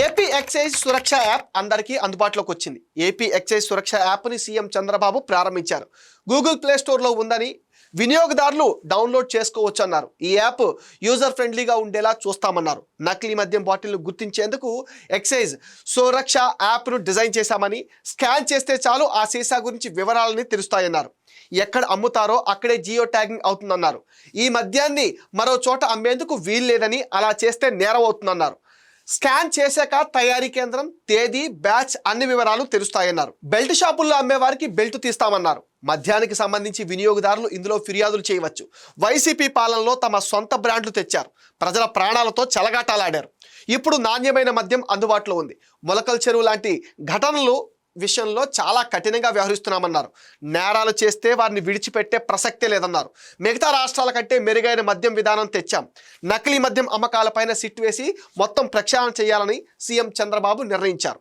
AP excise సురక్ష app అందరికీ అందుబాటులోకి వచ్చింది. ఏపీ ఎక్సైజ్ సురక్ష యాప్ని సీఎం చంద్రబాబు ప్రారంభించారు. గూగుల్ ప్లే స్టోర్లో ఉందని వినియోగదారులు డౌన్లోడ్ చేసుకోవచ్చు అన్నారు. ఈ యాప్ యూజర్ ఫ్రెండ్లీగా ఉండేలా చూస్తామన్నారు. నకిలీ మద్యం బాటిల్ను గుర్తించేందుకు ఎక్సైజ్ సురక్ష యాప్ను డిజైన్ చేశామని, స్కాన్ చేస్తే చాలు ఆ సీసా గురించి వివరాలని తెలుస్తాయన్నారు. ఎక్కడ అమ్ముతారో అక్కడే జియో ట్యాగింగ్ అవుతుందన్నారు. ఈ మద్యాన్ని మరో చోట అమ్మేందుకు వీల్లేదని, అలా చేస్తే నేరం అవుతుందన్నారు. స్కాన్ చేశాక తయారీ కేంద్రం, తేదీ, బ్యాచ్ అన్ని వివరాలు తెలుస్తాయన్నారు. బెల్ట్ షాపుల్లో అమ్మే వారికి బెల్ట్ తీస్తామన్నారు. మద్యానికి సంబంధించి వినియోగదారులు ఇందులో ఫిర్యాదులు చేయవచ్చు. వైసీపీ పాలనలో తమ సొంత బ్రాండ్లు తెచ్చారు. ప్రజల ప్రాణాలతో చెలగాటాలాడారు. ఇప్పుడు నాణ్యమైన మద్యం అందుబాటులో ఉంది. మొలకల చెరువు లాంటి ఘటనలు విషయంలో చాలా కఠినంగా వ్యవహరిస్తున్నామన్నారు. నేరాలు చేస్తే వారిని విడిచిపెట్టే ప్రసక్తే లేదన్నారు. మిగతా రాష్ట్రాల కంటే మెరుగైన మద్యం విధానం తెచ్చాం. నకిలీ మద్యం అమ్మకాలపైన సిట్ వేసి మొత్తం ప్రక్షాళన చేయాలని సీఎం చంద్రబాబు నిర్ణయించారు.